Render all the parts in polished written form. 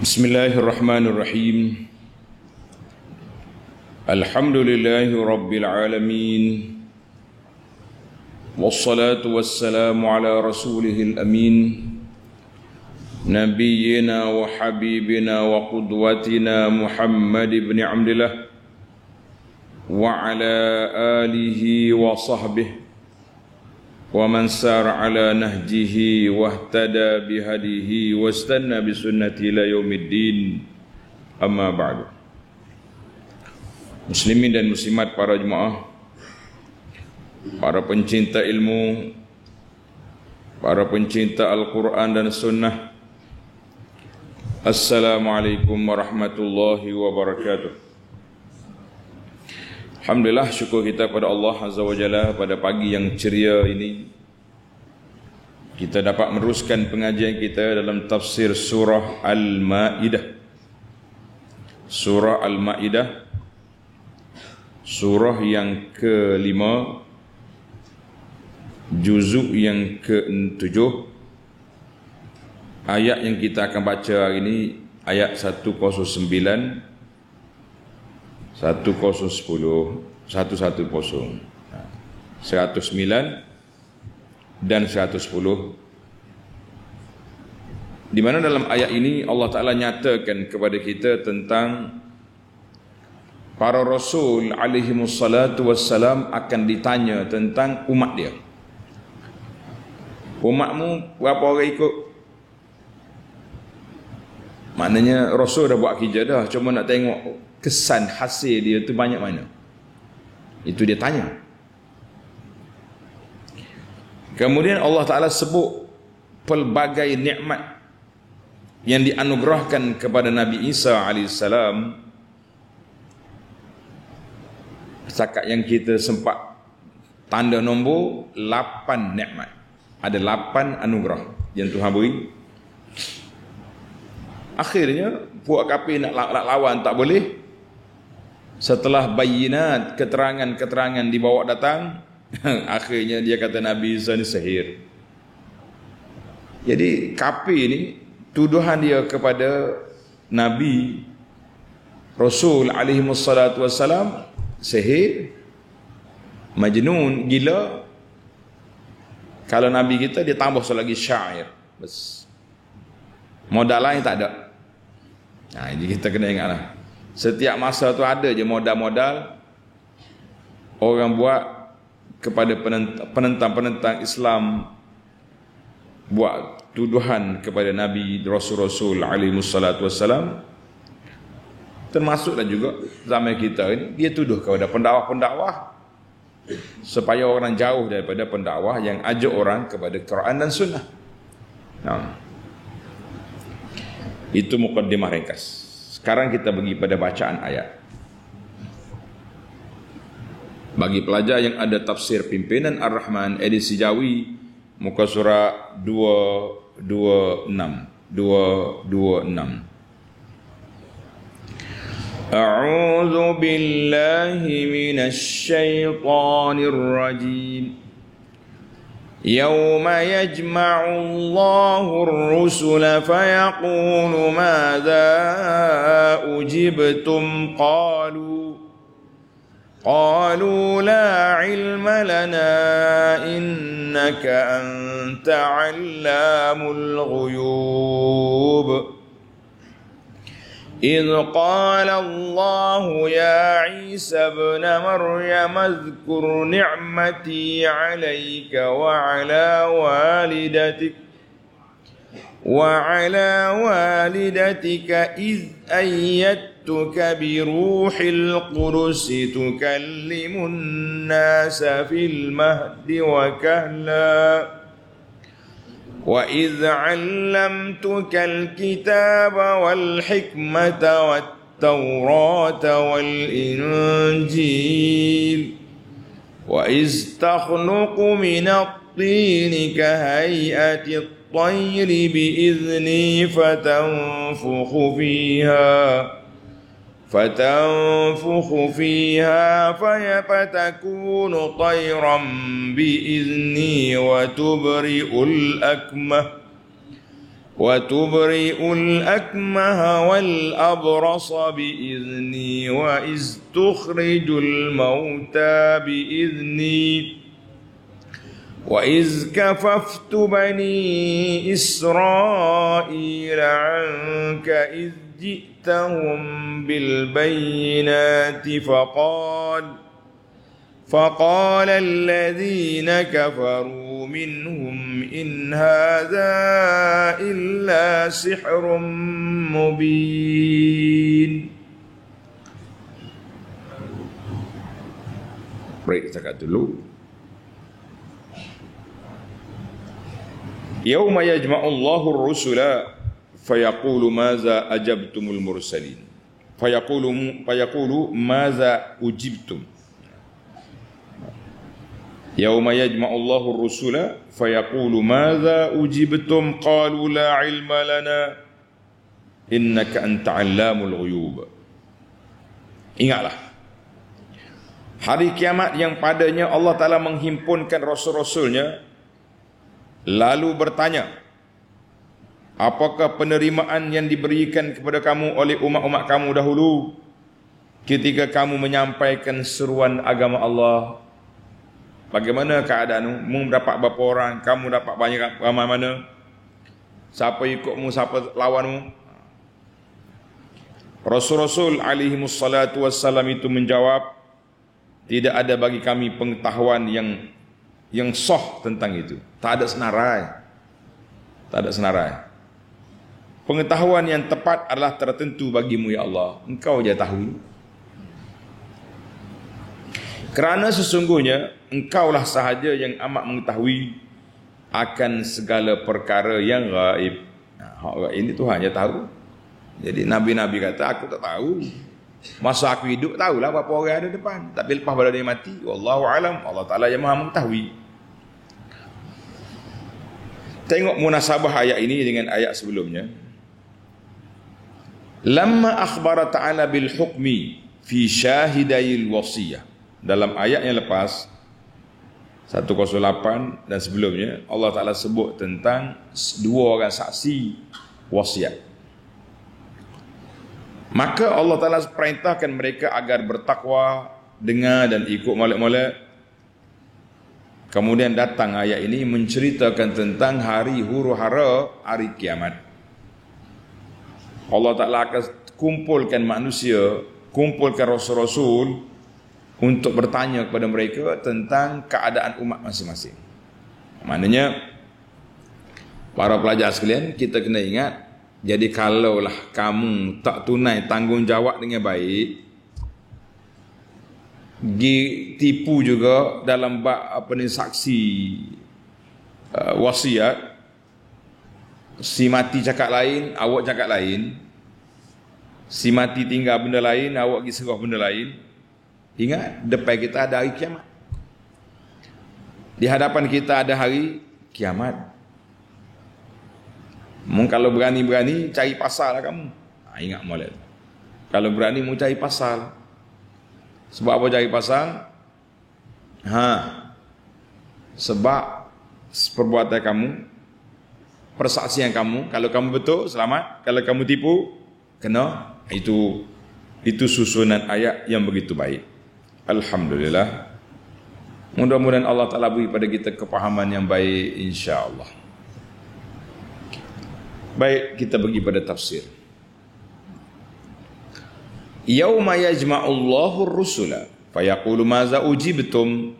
Bismillahirrahmanirrahim. Alhamdulillahi rabbil alamin. Wassalatu wassalamu ala rasulihil amin. Nabiyyina wa habibina wa qudwatina Muhammad ibn Abdillah wa ala alihi wa sahbihi wa man sara ala nahjihi wahtada bihadihi wastanna bisunnati ila yaumiddin. Amma ba'du. Muslimin dan muslimat, para jemaah, para pencinta ilmu, para pencinta Al-Quran dan Sunnah, Assalamualaikum warahmatullahi wabarakatuh. Alhamdulillah, syukur kita pada Allah Azza wa Jalla pada pagi yang ceria ini kita dapat meneruskan pengajian kita dalam tafsir surah Al-Ma'idah. Surah Al-Ma'idah, surah yang ke-5, juzuk yang ke-7. Ayat yang kita akan baca hari ini ayat 109, 110, 110, 109 dan 110, di mana dalam ayat ini Allah Ta'ala nyatakan kepada kita tentang para Rasul alaihimussalatu wassalam akan ditanya tentang umat dia. Umatmu berapa orang ikut? Maknanya Rasul dah buat kerja dah, cuma nak tengok kesan hasil dia tu banyak mana. Itu dia tanya. Kemudian Allah Ta'ala sebut pelbagai nikmat yang dianugerahkan kepada Nabi Isa AS. Setakat yang kita sempat tanda nombor 8 nikmat. Ada 8 anugerah yang Tuhan beri. Akhirnya puak kafir nak lawan tak boleh. Setelah bayinat, keterangan-keterangan dibawa datang, akhirnya dia kata Nabi Isa ni sihir. Jadi kafir ni tuduhan dia kepada Nabi Rasul alaihimussalatu wassalam sihir, majnun, gila. Kalau Nabi kita dia tambah lagi syair. Bas. Modal lain tak ada. Nah, ini kita kena ingatlah. Setiap masa tu ada je modal-modal orang buat kepada penentang-penentang Islam, buat tuduhan kepada Nabi Rasul alaihissalatu wassalam. Termasuklah juga zaman kita ini, dia tuduh kepada pendakwah-pendakwah supaya orang jauh daripada pendakwah yang ajak orang kepada Quran dan Sunnah. Nah, itu mukaddimah ringkas. Sekarang kita pergi pada bacaan ayat. Bagi pelajar yang ada tafsir Pimpinan Ar-Rahman edisi Jawi, muka surat 226. A'udzu billahi minasy syaithanir rajim. يوم يجمع الله الرسل فيقول ماذا أجبتم قالوا لا علم لنا إنك أنت علام الغيوب إذ قال الله يا عيسى ابن مريم اذكر نعمتي عليك وعلى والدتك إذ أيدتك بروح القدس تكلم الناس في المهد وكهلا وإذ علمتك الكتاب والحكمة والتوراة والإنجيل وإذ تخلق من الطين كهيئة الطير بإذني فتنفخ فيها فتكون طيرا بإذني وتبرئ الأكمه وتبرئ الأكمه والأبرص بإذني وإذ تخرج الموتى بإذني وإذ كففت بني إسرائيل عنك إذ جئتهم بالبينات فقال الذين كفروا منهم إن هذا إلا سحر مبين. Break cakap dulu. Yauma yajma'u Allahu ar-rusula fayaqulu maza ajabtumul mursalin fayaqulu maza ujibtum. Yauma yajma'u Allahu ar-rusula fayaqulu maza ujibtum qalu la ilma lana innaka anta 'allamul ghuyub. Ingatlah hari kiamat yang padanya Allah Ta'ala menghimpunkan rasul-rasulnya lalu bertanya, apakah penerimaan yang diberikan kepada kamu oleh umat-umat kamu dahulu ketika kamu menyampaikan seruan agama Allah? Bagaimana keadaanmu? Mu dapat berapa orang? Kamu dapat banyak ramai mana? Siapa ikutmu? Siapa lawanmu? Rasul-Rasul alaihimus salatu wassalam itu menjawab, tidak ada bagi kami pengetahuan yang sah tentang itu. Tak ada senarai. Tak ada senarai. Pengetahuan yang tepat adalah tertentu bagimu ya Allah. Engkau je tahu. Kerana sesungguhnya engkaulah sahaja yang amat mengetahui akan segala perkara yang gaib. Ini Tuhan je tahu. Jadi Nabi-Nabi kata, aku tak tahu. Masa aku hidup tahulah berapa orang ada depan. Tapi lepas pada dia mati, wallahu alam, Allah Ta'ala yang maha mengetahui. Tengok munasabah ayat ini dengan ayat sebelumnya. Lamma akhbara ta'ala bil hukmi fi syahidayil wasiyah. Dalam ayat yang lepas 108 dan sebelumnya Allah Ta'ala sebut tentang dua orang saksi wasiat. Maka Allah Ta'ala perintahkan mereka agar bertakwa, dengar dan ikut molek-molek. Kemudian datang ayat ini menceritakan tentang hari huru-hara, hari kiamat. Allah Ta'ala akan kumpulkan manusia, kumpulkan rasul-rasul untuk bertanya kepada mereka tentang keadaan umat masing-masing. Maknanya para pelajar sekalian, kita kena ingat, jadi kalaulah kamu tak tunai tanggungjawab dengan baik, tipu juga dalam bab saksi wasiat, si mati cakap lain, awak cakap lain, si mati tinggal benda lain, awak pergi serah benda lain. Ingat, depan kita ada hari kiamat. Di hadapan kita ada hari kiamat. Kalau berani-berani cari pasal lah kamu. Ingat molek. Kalau berani mu cari pasal. Sebab apa cari pasal? Sebab perbuatan kamu, persaksian kamu. Kalau kamu betul, selamat. Kalau kamu tipu, kena. Itu susunan ayat yang begitu baik. Alhamdulillah. Mudah-mudahan Allah Ta'ala beri pada kita kepahaman yang baik, insya-Allah. Baik, kita pergi pada tafsir. Yauma yajma'ullahu ar-rusula fayaqulu maza ujibtum.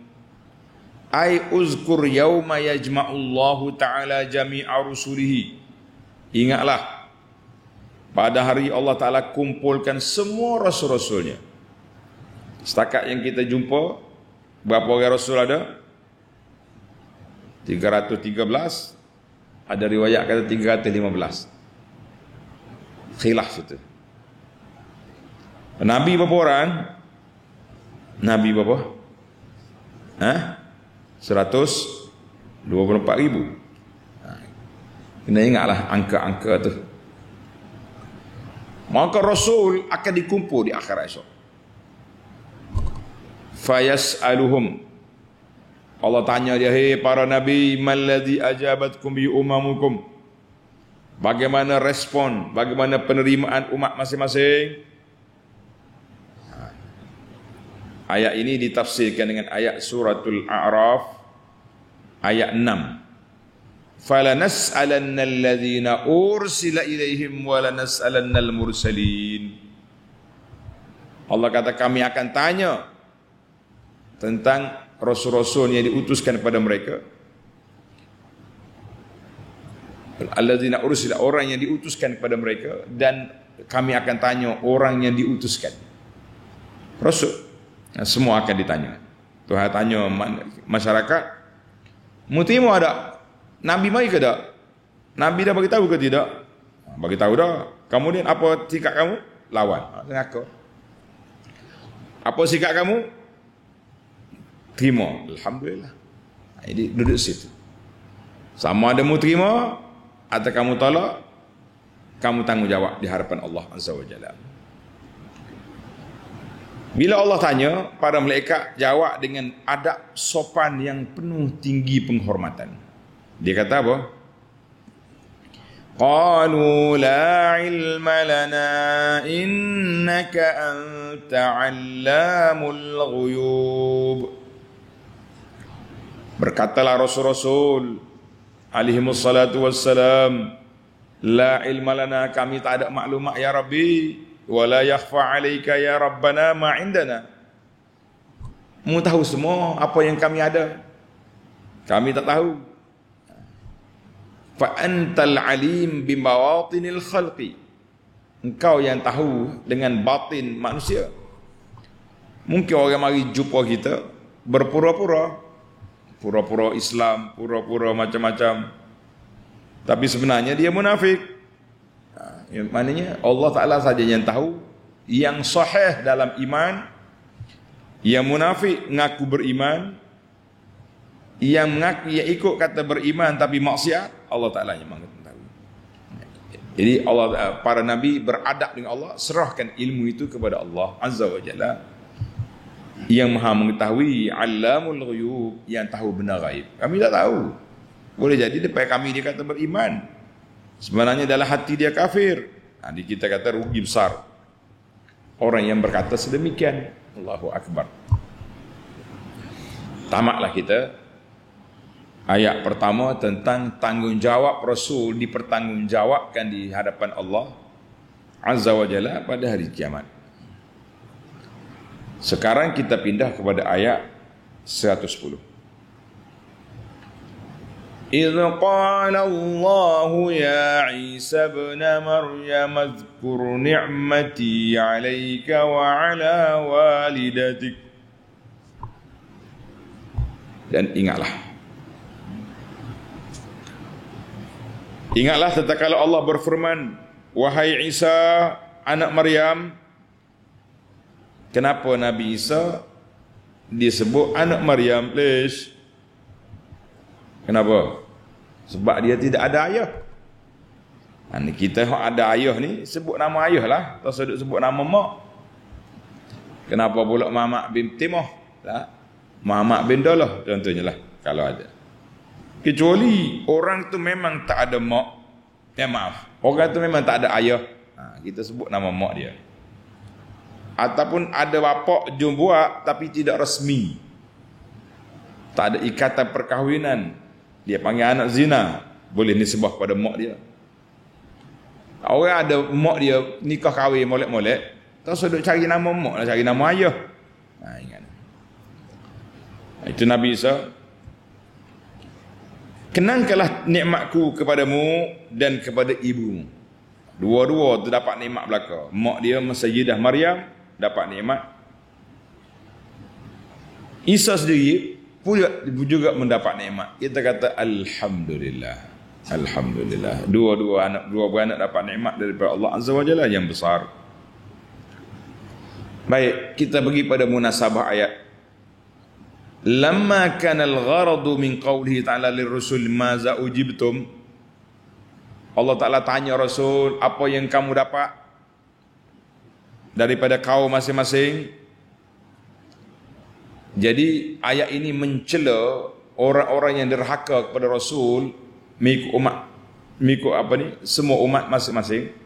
Ai uzkur yauma yajma'ullahu ta'ala jami'a rusulihi. Ingatlah pada hari Allah Ta'ala kumpulkan semua rasul-rasulnya. Setakat yang kita jumpa, berapa orang rasul ada? 313. Ada riwayat kata 315. Khilaf itu. Nabi berapa orang? Nabi berapa? 124,000. Kena ingatlah angka-angka tu. Maka Rasul akan dikumpul di akhirat esok. Fayas'aluhum. Allah tanya dia, hei para Nabi, malladhi ajabatkum bi umamukum. Bagaimana respon, bagaimana penerimaan umat masing-masing. Ayat ini ditafsirkan dengan ayat suratul A'raf ayat 6. فَلَنَسْأَلَنَّ الَّذِينَ أُرْسِلَ إِلَيْهِمْ وَلَنَسْأَلَنَّ الْمُرْسَلِينَ. Allah kata kami akan tanya tentang rasul-rasul yang diutuskan kepada mereka. Alladzina ursila, orang yang diutuskan kepada mereka, dan kami akan tanya orang yang diutuskan. Rasul, semua akan ditanya. Tuhan tanya masyarakat, mu terima ada Nabi mai ke tak? Nabi dah bagi tahu ke tidak? Bagi tahu dah. Kemudian apa sikap kamu? Lawan. Mengaku. Apa sikap kamu? Terima. Alhamdulillah. Jadi duduk situ. Sama ada mu terima atau kamu tolak, kamu tanggungjawab di hadapan Allah Azza wa Jalla. Bila Allah tanya, para malaikat jawab dengan adab sopan yang penuh tinggi penghormatan. Dia kata apa? Qalu la ilma lana innaka anta 'allamul ghuyub. Berkatalah rasul-rasul alaihimus salatu wassalam, la ilma lana, kami tak ada maklumat ya Rabbi, wala yakhfa 'alaika ya Rabbana ma 'indana. Mu tahu semua apa yang kami ada, kami tak tahu. Fa antal alim bimawatinil khalqi, engkau yang tahu dengan batin manusia. Mungkin orang mari jumpa kita berpura-pura, pura-pura Islam, pura-pura macam-macam, tapi sebenarnya dia munafik. Maknanya Allah Ta'ala saja yang tahu. Yang sahih dalam iman, yang munafik ngaku beriman, yang mengaku, yang ikut kata beriman tapi maksiat, Allah Ta'ala yang mengetahui. Jadi Allah, para Nabi beradab dengan Allah, serahkan ilmu itu kepada Allah Azza wa Jalla, yang maha mengetahui, Allamul Ghuyub, yang tahu benar gaib. Kami tak tahu. Boleh jadi depan kami dia kata beriman, sebenarnya dalam hati dia kafir. Kita kata rugi besar orang yang berkata sedemikian. Allahu Akbar. Tamatlah kita ayat pertama tentang tanggungjawab Rasul dipertanggungjawabkan di hadapan Allah Azza wa Jalla pada hari kiamat. Sekarang kita pindah kepada ayat 110. إذ قال الله يا عيسى ابن مريم اذكر نعمتي عليك وعلى والدتك. Dan ingatlah tatkala Allah berfirman, wahai Isa anak Maryam. Kenapa Nabi Isa disebut anak Maryam? Lish? Kenapa? Sebab dia tidak ada ayah. Kita yang ada ayah ni sebut nama ayah lah, tak sedut sebut nama mak. Kenapa pula Muhammad bin Timah lah, Muhammad bin Dalah contohnya lah, kalau ada. Kecuali orang tu memang tak ada mak, orang tu memang tak ada ayah, kita sebut nama mak dia. Ataupun ada bapak jumbuak tapi tidak resmi, tak ada ikatan perkahwinan, dia panggil anak zina, boleh nisbah pada mak dia. Orang ada mak dia nikah kahwin molek-molek, tak usah duk cari nama mak lah, cari nama ayah. Ingat. Itu Nabi Isa. Kenangkanlah nikmatku kepadamu dan kepada ibumu. Dua-dua tu dapat nikmat belaka. Mak dia Sayyidah Maryam dapat nikmat. Isa sendiri juga mendapat nikmat. Kita kata alhamdulillah. Alhamdulillah. Dua beranak dapat nikmat daripada Allah Azza wa Jalla yang besar. Baik, kita pergi pada munasabah ayat. Lamma kana al-gharadu min qawlihi ta'ala lirrusul maza ujibtum. Allah Ta'ala tanya Rasul, apa yang kamu dapat daripada kaum masing-masing? Jadi ayat ini mencela orang-orang yang derhaka kepada Rasul mengikut umat mengikut apa ni, semua umat masing-masing.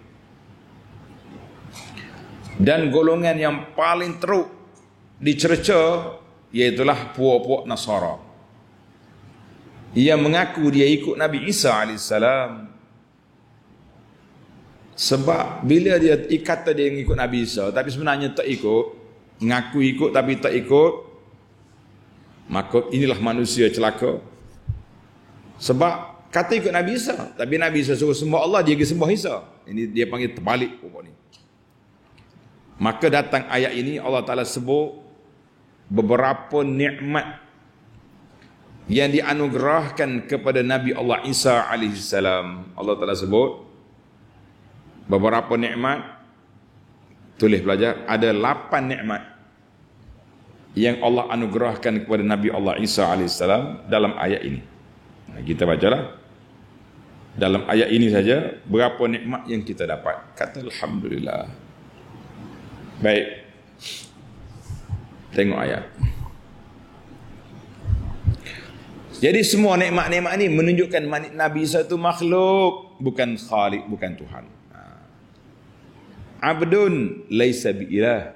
Dan golongan yang paling teruk dicerca iaitulah puak-puak Nasara yang mengaku dia ikut Nabi Isa AS. Sebab bila dia kata dia ikut Nabi Isa tapi sebenarnya tak ikut, ngaku ikut tapi tak ikut, maka inilah manusia celaka. Sebab kata ikut Nabi Isa tapi Nabi Isa suruh sembah Allah, dia pergi sembah Isa. Ini dia panggil terbalik pokok ni. Maka datang ayat ini Allah Ta'ala sebut beberapa nikmat yang dianugerahkan kepada Nabi Allah Isa AS. Allah Ta'ala sebut beberapa nikmat. Tulis pelajar, ada 8 nikmat yang Allah anugerahkan kepada Nabi Allah Isa AS dalam ayat ini. Kita bacalah dalam ayat ini saja berapa nikmat yang kita dapat. Kata Alhamdulillah. Baik, tengok ayat. Jadi semua nikmat-nikmat ini menunjukkan Nabi Isa itu makhluk, bukan khaliq, bukan Tuhan. Abdun laisa bi'ilah.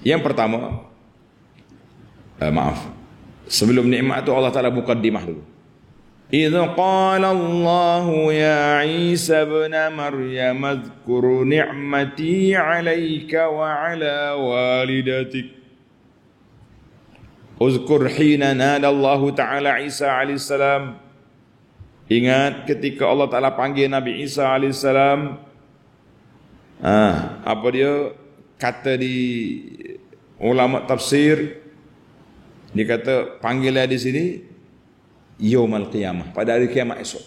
Yang pertama, sebelum nikmat itu Allah Ta'ala muqaddimah dulu. إذ قال الله يا عيسى ابن مريم اذكر نعمتي عليك وعلى والدتك اذكر حين نادى الله تعالى عيسى عليه السلام. Ingat ketika Allah Ta'ala panggil Nabi Isa AS. Apa dia kata di ulama tafsir, dia kata panggilan di sini Yaumal Qiyamah, pada hari kiamat esok.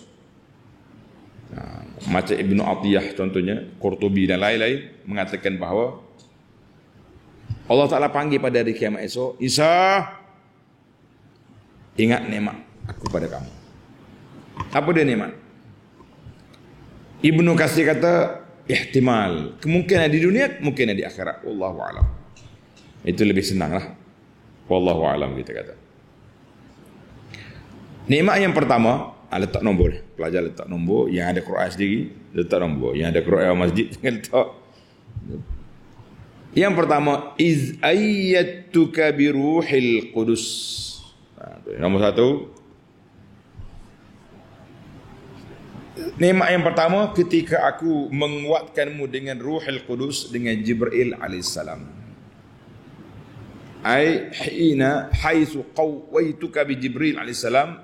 Macam Ibnu Atiyah contohnya, Qurtubi dan lain-lain mengatakan bahawa Allah Ta'ala panggil pada hari kiamat esok, Isa, ingat nikmat aku pada kamu. Apa dia nikmat? Ibnu Katsir kata ihtimal, kemungkinan di dunia, kemungkinan di akhirat. Wallahu a'lam. Itu lebih senang lah. Wallahu a'lam kita kata. Nikmat yang pertama, letak nombor. Pelajar letak nombor. Yang ada Quran sendiri, letak nombor. Yang ada Quran masjid, letak. Yang pertama, iz ayyatuka biruhil qudus. Nombor 1. Nikmat yang pertama, ketika aku menguatkanmu dengan Ruhul Qudus, dengan Jibril alaihissalam. Ai hina haitsu qawaituka bi Jibril alaihissalam.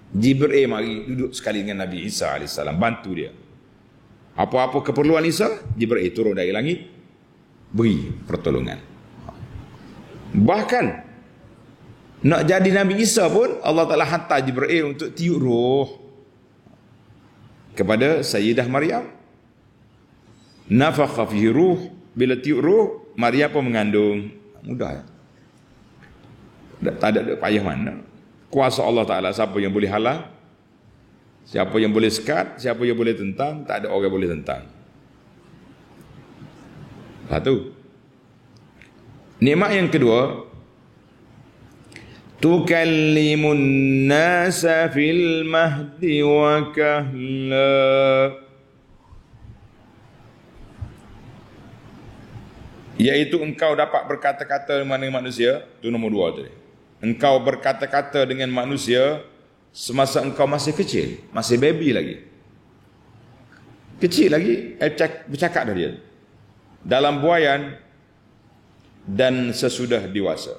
Jibril mari duduk sekali dengan Nabi Isa alaihissalam, bantu dia. Apa-apa keperluan Isa, Jibril turun dari langit beri pertolongan. Bahkan nak jadi Nabi Isa pun Allah Ta'ala hantar Jibril untuk tiup roh kepada Sayyidah Maryam. Nafakha fihi ruh, bila tiup roh Maria pun mengandung. Mudah. Tak ada payah mana. Kuasa Allah Ta'ala, siapa yang boleh halang, siapa yang boleh sekat, siapa yang boleh tentang, tak ada orang boleh tentang. Satu. Nikmat yang kedua, tukallimun nasa fil mahdi wa kahla, iaitu engkau dapat berkata-kata dengan manusia. Itu nombor 2 tadi. Engkau berkata-kata dengan manusia semasa engkau masih kecil, masih baby lagi, kecil lagi, bercakap dah dia dalam buaian dan sesudah dewasa.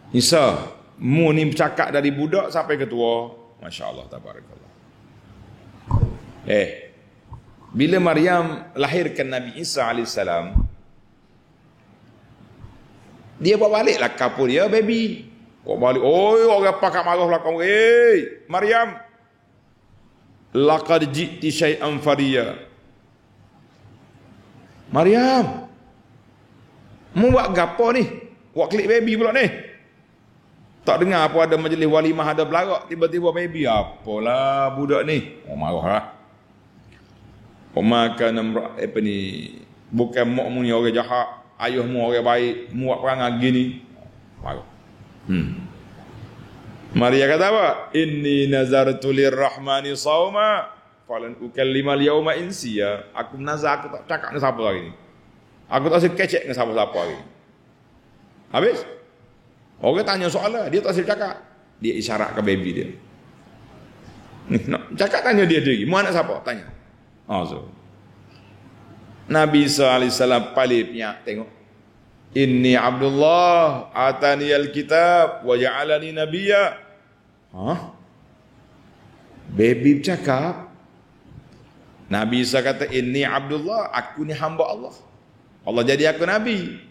Isa, mu ni bercakap dari budak sampai ke tua. Masya Allah, tabarakallah. Bila Maryam lahirkan Nabi Isa alaihissalam, dia bawa baliklah kapur dia, baby. Bawa balik. Oi, orang pakak marah belakang. Maryam, laqad ji'ti syai'an fariya. Maryam, mu buat gapo ni? Buat klik baby pula ni. Tak dengar apa ada majlis walimah, ada belarak, tiba-tiba baby. Apalah budak ni? Marahlah. Makan apa ni? Bukan mak mu ni orang jahat, ayahmu orang baik, mu buat perangai gini. Marah. Maria kata apa? Inni nazartu lirrahmani sauma falan ukallima al-yawma insiya. Aku nazar, aku tak cakap dengan siapa hari ni. Aku tak asyik kecek dengan siapa-siapa hari ni. Habis? Orang tanya soalan, dia tak asyik cakap. Dia isyarat ke baby dia. Nak cakap tanya dia lagi. Mu anak siapa? Tanya. So. Nabi Isa AS paling piak tengok. Inni Abdullah atani al-kitab wa ja'alani nabiyya. Baby cakap. Nabi Isa kata inni Abdullah, aku ni hamba Allah. Allah jadi aku nabi.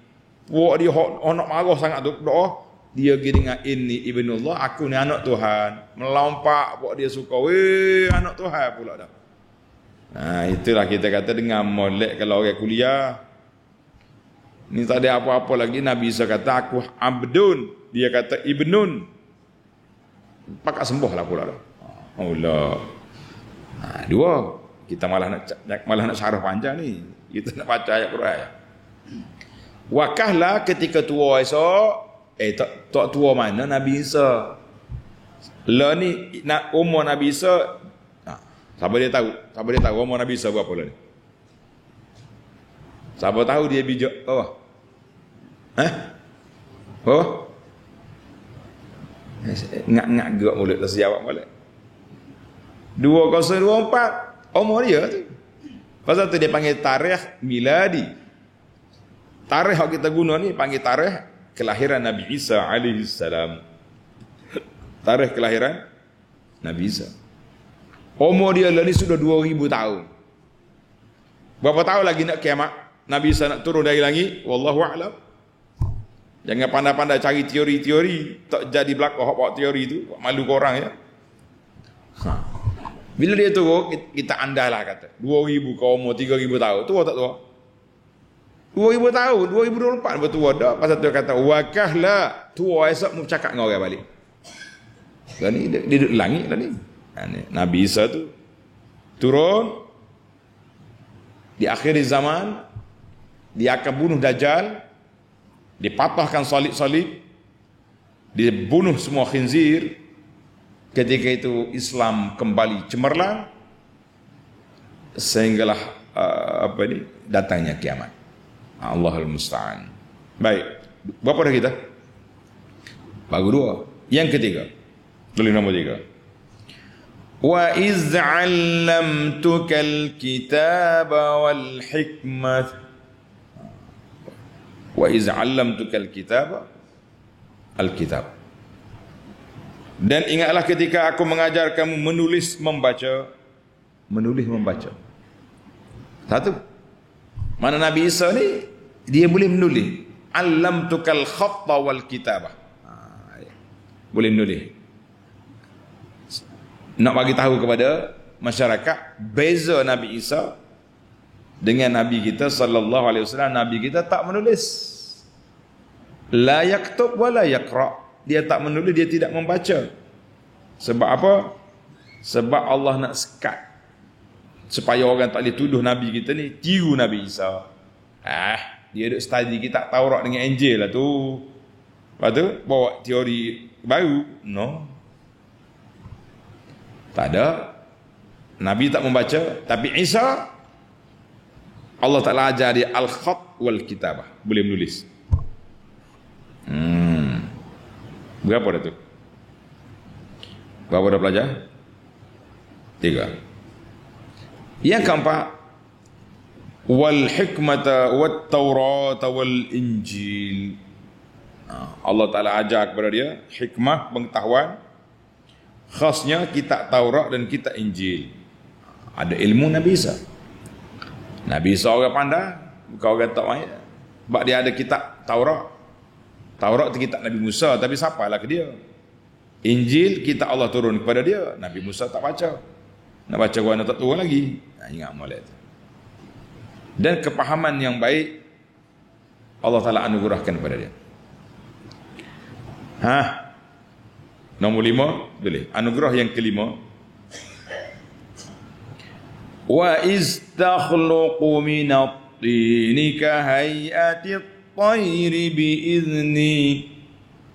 Puak dia nak marah sangat tu doa. Dia pergi dengan inni ibnullah, aku ni anak Tuhan. Melompak puak dia suka, weh anak Tuhan pula dah. Itulah kita kata dengan molek kalau orang kuliah. Ni tak ada apa-apa lagi. Nabi Isa kata aku abdun, dia kata ibnun. Pakat sembuh lah pula dah. Allah. Dua. Kita malah nak syarah panjang ni. Kita nak baca ayat Quran. Wakahlah ketika tua esok. Tak tua mana Nabi Isa. Lah ni umur Nabi Isa. Siapa dia tahu? Siapa dia tahu umur Nabi Isa berapa lah ni? Siapa tahu dia bijak apa? Oh? Ngak-ngak gerak mulut tak sejawab balik. 2024 umur dia tu. Pasal tu dia panggil tarikh miladi. Tarikh yang kita guna ni panggil tarikh kelahiran Nabi Isa alaihi salam. Tarikh kelahiran Nabi Isa. Umur dia lah ni sudah 2000 tahun. Berapa tahun lagi nak kiamat? Nabi Isa nak turun dari langit? Wallahu a'lam. Jangan pandai-pandai cari teori-teori, tak jadi belakang hak teori tu, malu korang ya. Bila dia turun, kita andailah kata 2000 ke umur 3000 tahun, tua tak tua? 2000 tahun, 2024 bertua dah. Pasal tu kata wakahlah, tua esok mu cakap dengan orang balik. Dan ni dia duduk langit dah ni. Nabi Isa tu turun di akhir zaman, dia akan bunuh Dajjal, dipatahkan salib-salib, dibunuh semua khinzir. Ketika itu Islam kembali cemerlang sehinggalah datangnya kiamat. Allahul musta'an. Baik, berapa dah kita? Baru 2. Yang ketiga, tulis nombor 3. Wa iz 'allamtukal kitaba wal hikmah. Wa iz 'allamtukal kitaba al-kitab. Dan ingatlah ketika aku mengajar kamu menulis membaca. Menulis membaca. Satu. Mana Nabi Isa ni dia boleh menulis. 'Allamtukal khatta wal kitabah. Boleh menulis. Nak bagi tahu kepada masyarakat beza Nabi Isa dengan Nabi kita sallallahu alaihi wasallam. Nabi kita tak menulis. La yaktub wa la yaqra. Dia tak menulis, dia tidak membaca. Sebab apa? Sebab Allah nak sekat supaya orang tak boleh tuduh Nabi kita ni tiru Nabi Isa. Dia duk study kitab Taurat dengan Injil lah tu. Lepas tu bawa teori baru. No. Tak ada. Nabi tak membaca, tapi Isa Allah Ta'ala ajar dia al-khat wal kitabah, boleh menulis. Berapa dah tu? Berapa dah belajar? 3. Yang keempat, wal hikmata wat taurata wal injil. Allah Ta'ala ajar kepada dia hikmah, pengetahuan, khasnya kitab Taurat dan kitab Injil. Ada ilmu Nabi Isa. Nabi Isa orang pandai, bukan orang tak main. Sebab dia ada kitab Taurat. Taurat itu kitab Nabi Musa, tapi siapalah ke dia. Injil kitab Allah turun kepada dia, Nabi Musa tak baca. Nak baca guna tak turun lagi. Ingat molek tu. Dan kepahaman yang baik Allah Ta'ala anugerahkan kepada dia. Nombor 5 boleh. Anugerah yang kelima. Wa iz takhluqu minat-tini ka hay'ati at-tayri bi-idzni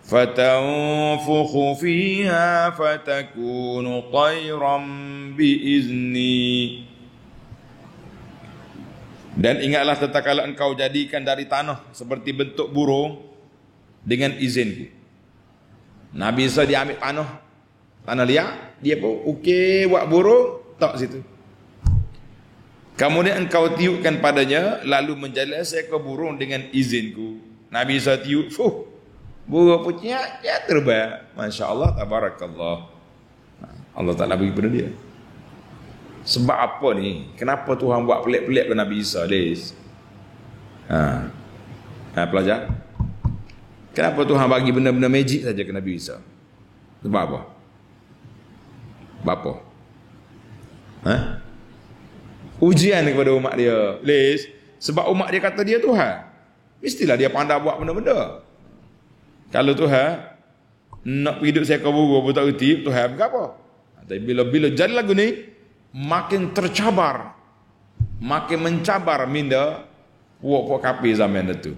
fatanfukhu fiha fatakunu tayran biizni. Dan ingatlah tatkala engkau jadikan dari tanah seperti bentuk burung dengan izinku. Nabi Isa dia ambil tanah liat, dia pun okey buat burung tak situ. Kemudian engkau tiupkan padanya, lalu menjadi seekor burung dengan izinku. Nabi Isa tiup, burung punya ya terbang. Masya Allah, tabarakallah. Allah Ta'ala bagi pada dia. Sebab apa ni? Kenapa Tuhan buat pelik-pelik ke Nabi Isa, Des? Pelajar. Kenapa Tuhan bagi benda-benda magic saja ke Nabi Isa? Sebab apa? Bapa? Ujian kepada umat dia. Les, sebab umat dia kata dia Tuhan. Mestilah dia pandai buat benda-benda. Kalau Tuhan nak hidup saya kau buruk tak reti, Tuhan berapa? Tapi bila jadi lagu ni, makin tercabar, makin mencabar minda puak-puak kafir zaman itu.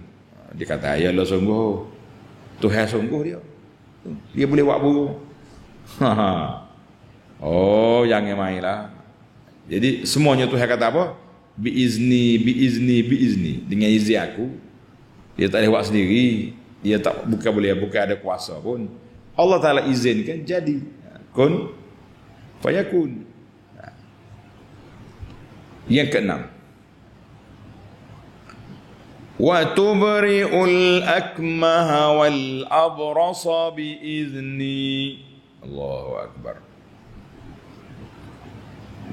Dia kata, ya Allah sungguh, Tuhan sungguh dia. Dia boleh buat buruk. Oh, jangan main lah. Jadi semuanya Tuhan kata apa? Biizni. Dengan izin aku. Dia tak boleh buat sendiri. Dia tak bukan ada kuasa pun. Allah Ta'ala izinkan jadi. Kun fayakun. Yang keenam. Wa tubri'ul akmaha wal abrasa biizni. Allahu Akbar.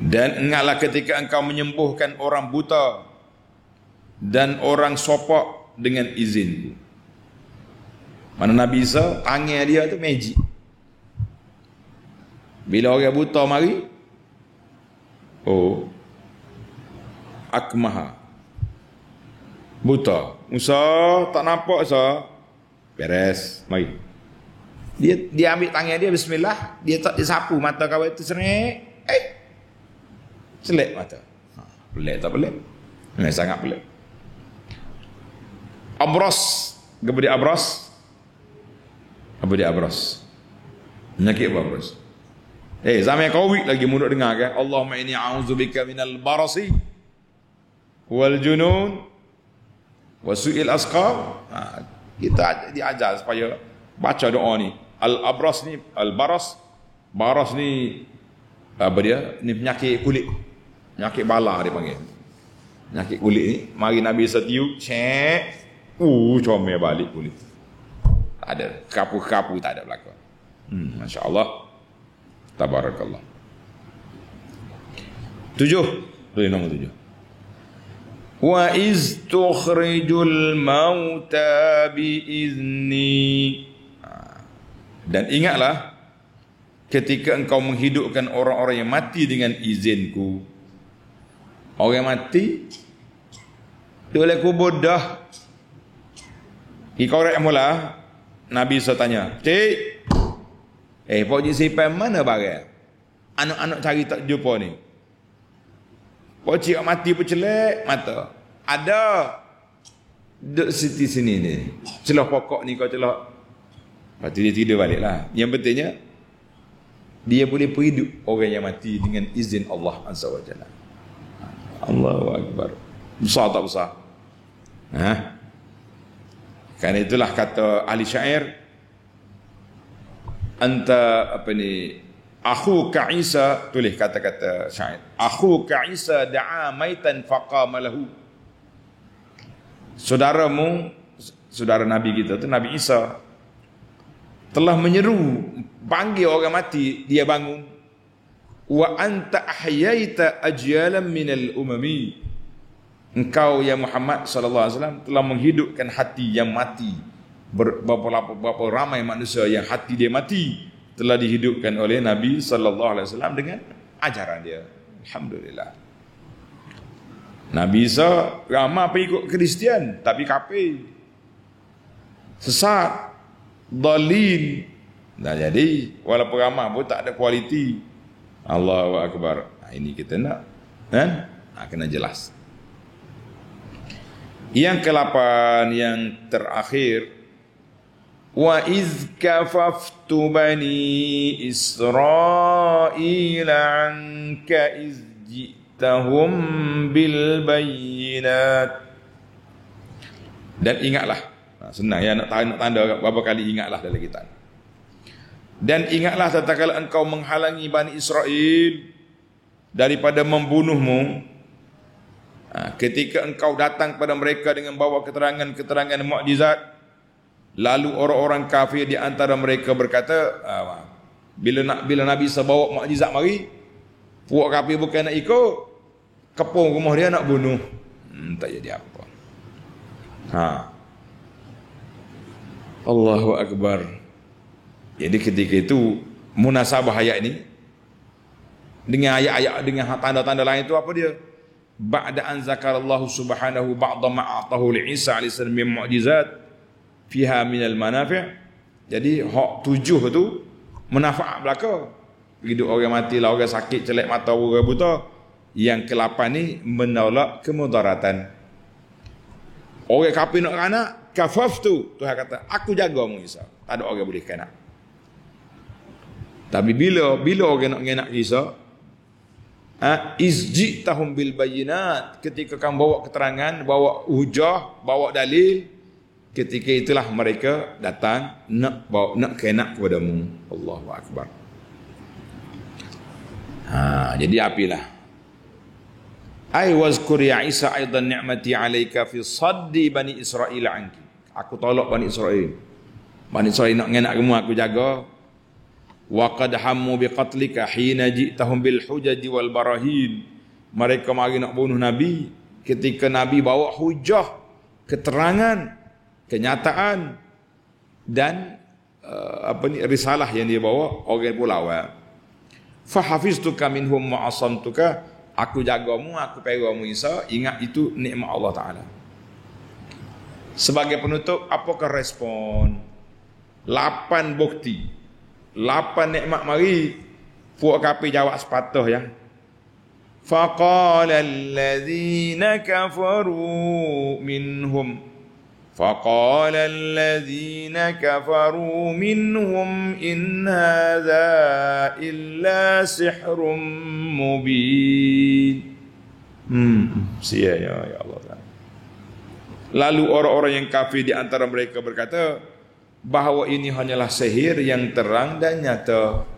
Dan ingatlah ketika engkau menyembuhkan orang buta dan orang sopak dengan izinku. Mana Nabi Isa, tangan dia tu magic. Bila orang buta mari, akmaha, buta, Musa tak nampak sah, beres, mari. Dia ambil tangan dia, bismillah, dia tak disapu mata kawan itu serik, selek mata. Pelik tak pelik? Sangat pelik. Abras, kepada abras. Apa dia abras? Penyakit apa abras? Zaman Covid lagi mulut dengar kan? Allahumma inni a'udzubika minal barasi wal junun wa su'il asqam. Kita diajar supaya baca doa ni. Al-abras ni, al-baras. Baras ni apa dia? Ni penyakit kulit. Penyakit bala dia panggil. Penyakit kulit ni, mari Nabi setiup, cek. Comel balik kulit. Tak ada, kapu-kapu tak ada belakang. Masya Allah. Tabarakallah. 7. Nombor 7. Wa iz tukhrijul mauta biizni. Dan ingatlah ketika engkau menghidupkan orang-orang yang mati dengan izinku. Orang yang mati dia boleh kubur dah. Korek mula Nabi Isa tanya, cik, Pak Cik Sipai mana barang? Anak-anak cari tak jumpa ni. Pak Cik mati pun celek mata. Ada duduk sini ni. Celah pokok ni kau celah. Lepas tu dia tidur balik lah. Yang pentingnya dia boleh hidup orang yang mati dengan izin Allah Azza wa Jalla. Allahu Akbar. Besar tak besar? Karena itulah kata ahli syair, anta akhuka Isa, tulis kata-kata syair, akhuka Isa da'a maitan faqama lahu. Saudaramu, saudara Nabi kita tu Nabi Isa telah menyeru, panggil orang mati, dia bangun. Wa anta ahyaita ajyalan minal umami. Engkau ya Muhammad sallallahu alaihi wasallam telah menghidupkan hati yang mati. Berapa ramai manusia yang hati dia mati telah dihidupkan oleh Nabi sallallahu alaihi wasallam dengan ajaran dia. Alhamdulillah. Nabi Isa ramai pengikut Kristian tapi kafir. Sesat, dalil. Nah jadi walaupun ramai pun tak ada kualiti. Allahu Akbar. Ini kita nak kena jelas. Yang ke-8 yang terakhir, Wa iz kafaftu bani Israil anka iz ji'tahum bil bayyinat. Dan ingatlah, senang ya nak tanda berapa kali ingatlah dalam kitab. Dan ingatlah tatkala engkau menghalangi Bani Israel daripada membunuhmu, ketika engkau datang kepada mereka dengan bawa keterangan-keterangan mukjizat. Lalu orang-orang kafir di antara mereka berkata, bila Nabi sebawa mukjizat mari, puak kafir bukan nak ikut, kepung rumah dia nak bunuh. Tak jadi apa. Allahu Akbar. Jadi ketika itu munasabah ayat ini dengan ayat-ayat dengan tanda-tanda lain itu apa dia? Ba'da an zakarallahu subhanahu ba'da ma a'tahu li Isa alaihi salam min mu'jizat fiha minal manafi'. Jadi hak 7 tu manfaat belaka. Begitu orang mati lah, orang sakit, celak mata, orang buta. Yang ke-8 ni menolak kemudaratan. Orang kafir nak anak, kafaftu, Tuhan kata, aku jaga mu Isa. Tak ada orang boleh kena. Tapi bila orang nak ngenak Isa, izjitahum bil bayyinat, ketika kamu bawa keterangan, bawa hujah, bawa dalil, ketika itulah mereka datang nak kena kepadamu. Allahu Akbar. Jadi apilah. Ai wazkur ya Isa aidan ni'mati 'alaika fi saddi bani Israil anki. Aku tolak Bani Israil. Bani Israil nak ngenak kamu, aku jaga. Wa qad hammu bi qatlika hina ji'tahum bil hujaj wal barahin. Mereka mari nak bunuh Nabi ketika Nabi bawa hujah, keterangan, kenyataan dan risalah yang dia bawa, orang pulau. Fa hafiztuka minhum wa asamtuka. Aku jagamu, aku pegamu Isa. Ingat itu nikmat Allah Ta'ala. Sebagai penutup, apakah respon? 8 bukti, 8 nikmat mari. Puak kafir jawab sepatah ya. Faqala alladhina kafaru minhum فقال الذين كفروا منهم إن هذا إلا سحر مبين. Sia ya Allah. Lalu orang-orang yang kafir di antara mereka berkata bahawa ini hanyalah sihir yang terang dan nyata.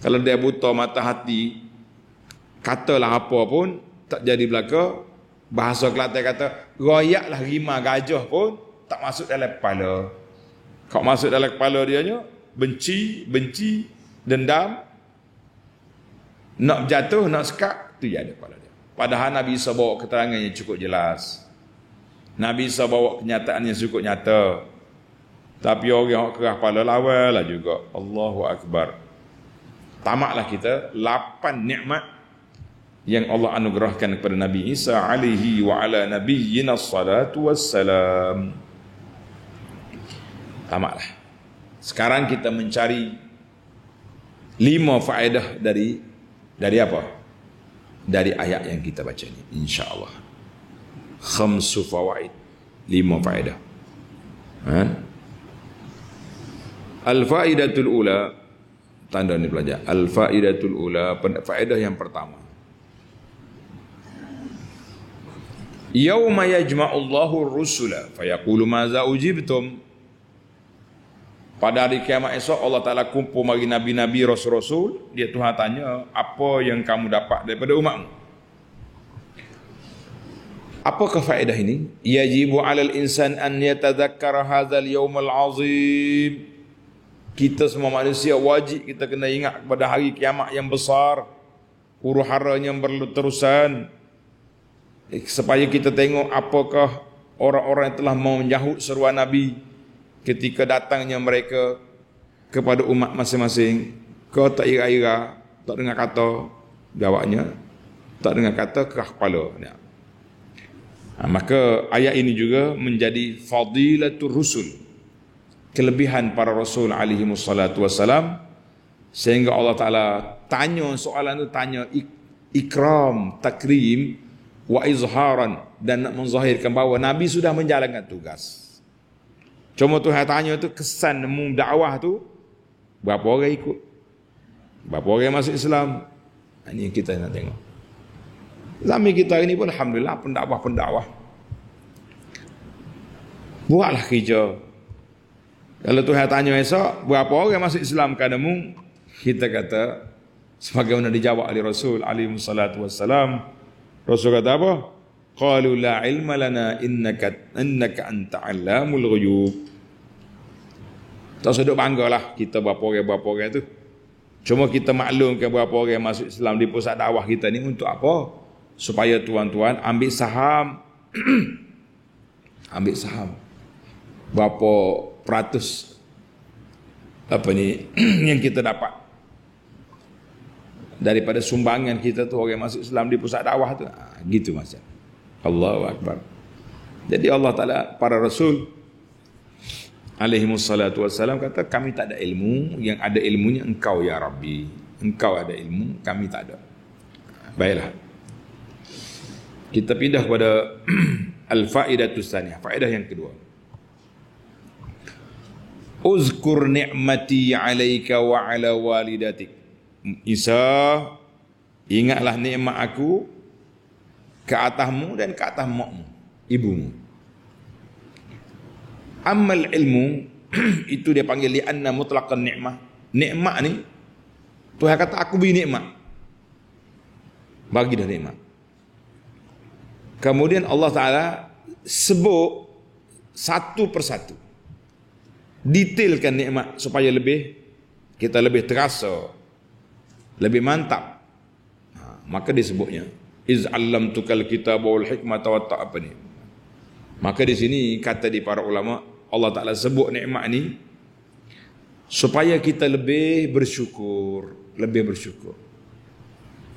Kalau dia buta mata hati, katalah apa pun tak jadi belaka. Bahasa Kelantan kata royaklah rimah gajah pun tak masuk dalam kepala. Kau masuk dalam kepala dia nya benci, dendam, nak jatuh, nak sekat, tu jadi kepala dia. Padahal Nabi Isa bawa keterangan yang cukup jelas. Nabi Isa bawa kenyataan yang cukup nyata. Tapi orang yang kerah kepala lawalah juga. Allahu Akbar. Tamaklah kita 8 nikmat yang Allah anugerahkan kepada Nabi Isa alaihi wa ala nabiyyina salatu wassalam. Tamaklah. Sekarang kita mencari 5 faedah dari apa? Dari ayat yang kita baca ini, insya-Allah. 5 fawaid, 5 faedah. Al-faidatul ula, tanda ni pelajar. Al-faidatul ula, faedah yang pertama. Yauma yajma'ullahu ar-rusula fayaqulu maza ujibtum. Pada hari kiamat esok Allah Ta'ala kumpul mari nabi-nabi, rasul-rasul. Dia Tuhan tanya, apa yang kamu dapat daripada umatmu? Apakah faedah ini? Yajibu 'alal insan an yatadhakkara hadzal yawmal 'azim. Kita semua manusia wajib kita kena ingat kepada hari kiamat yang besar, huru-hara yang berterusan, supaya kita tengok apakah orang-orang yang telah menjahut seruan Nabi ketika datangnya mereka kepada umat masing-masing. Kau tak ira-ira, tak dengar kata, jawabnya tak dengar kata, kerah kepala. Maka ayat ini juga menjadi fadilatul rusul, kelebihan para rasul alaihi wassalatu wassalam, sehingga Allah Ta'ala tanya soalan itu, tanya ikram, takrim wa izharan, dan nak menzahirkan bahawa Nabi sudah menjalankan tugas. Cuma Tuhan tanya tu kesan mu dakwah tu berapa orang ikut? Berapa orang masuk Islam? Ini yang kita nak tengok. Zaman kita ini pun alhamdulillah pendakwah. Buatlah kerja. Kalau Tuhan tanya esok berapa orang masuk Islam kadamu, kita kata sebagaimana dijawab oleh Rasul alaihi salatu wassalam. Rasul kata apa? Qalu la ilma lana innaka anta allamul ghuyub. Tak seduk banggalah kita berapa orang tu. Cuma kita maklumkan berapa orang masuk Islam di pusat dakwah kita ni untuk apa? Supaya tuan-tuan ambil saham. Ambil saham. Berapa peratus yang kita dapat daripada sumbangan kita tu orang masuk Islam di pusat dakwah tu. Gitu macam. Allahu Akbar. Jadi Allah Ta'ala, para Rasul alaihi wassalatu wassalam kata, kami tak ada ilmu, yang ada ilmunya engkau ya Rabbi. Engkau ada ilmu, kami tak ada. Baiklah. Kita pindah kepada al-faidatus tsaniyah, faedah yang kedua. Uzkur ni'mati 'alaika wa 'ala walidatik. Isa, ingatlah nikmat aku ke atasmu dan ke atas makmu, ibumu. Amal ilmu itu dia panggil li'anna mutlaqan ni'mah. Nikmat ni Tuhan kata aku beri nikmat. Bagi dah nikmat. Kemudian Allah Ta'ala sebut satu persatu. Detailkan nikmat supaya kita lebih terasa, lebih mantap. Maka disebutnya iz 'allamtukal kitaba wal hikmata wat ta'abani. Maka di sini kata di para ulama, Allah Ta'ala sebut nikmat ni supaya kita lebih bersyukur.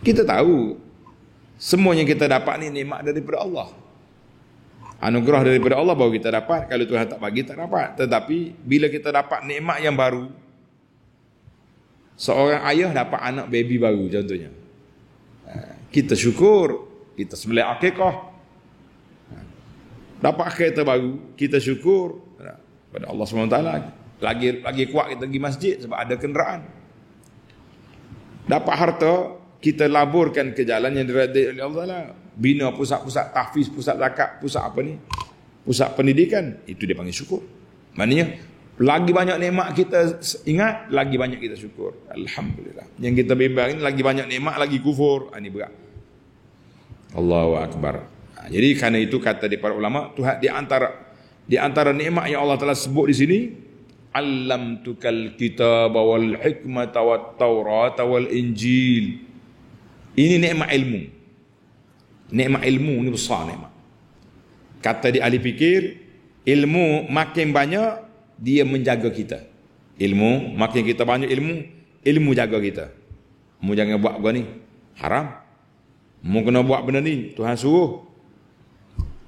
Kita tahu semua yang kita dapat ni nikmat daripada Allah. Anugerah daripada Allah baru kita dapat. Kalau Tuhan tak bagi, tak dapat. Tetapi bila kita dapat nikmat yang baru, seorang ayah dapat anak baby baru contohnya, kita syukur, kita sembelih akikah, dapat kereta baru, kita syukur pada Allah SWT. Lagi kuat kita pergi masjid sebab ada kenderaan. Dapat harta, kita laburkan ke jalan yang diridai oleh Allah Ta'ala. Bina pusat-pusat tahfiz, pusat zakat, pusat pendidikan, itu dia panggil syukur. Maknanya lagi banyak nikmat kita ingat, lagi banyak kita syukur. Alhamdulillah. Yang kita bimbang ini lagi banyak nikmat, lagi kufur. Ini berat. Allahu Akbar. Jadi kerana itu kata di para ulama, Tuhan di antara nikmat yang Allah telah sebut di sini, allamtukal kitaba wal hikmata wat taurata wal injil. Ini nikmat ilmu. Nikmat ilmu ni besar nikmat. Kata di ahli fikir, ilmu makin banyak dia menjaga kita. Ilmu makin kita banyak ilmu jaga kita. Mu jangan buat benda ni haram. Mu kena buat benda ni Tuhan suruh.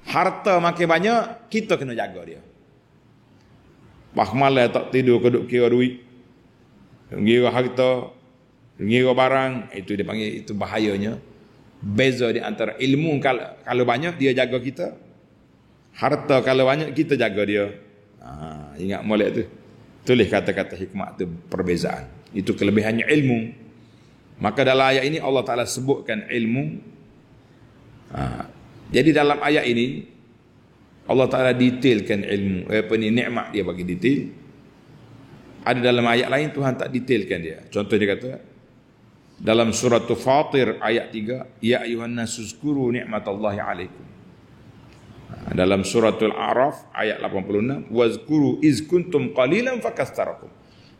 Harta makin banyak kita kena jaga dia. Pak malam tak tidur keduk kira duit, kira harta, kira barang, itu dia panggil, itu bahayanya. Beza di antara ilmu kalau banyak dia jaga kita, harta kalau banyak kita jaga dia. Ingat molek tu. Tulis kata-kata hikmah tu perbezaan. Itu kelebihannya ilmu. Maka dalam ayat ini Allah Ta'ala sebutkan ilmu. Jadi dalam ayat ini Allah Ta'ala detailkan ilmu. Nikmat dia bagi detail. Ada dalam ayat lain Tuhan tak detailkan dia. Contoh dia kata dalam surah Fatir ayat 3, ya ayuhan nasu zkuru ni'matallahi alaikum. Dalam suratul A'raf ayat 86, wazkuru iz kuntum qalilan fakastarakum.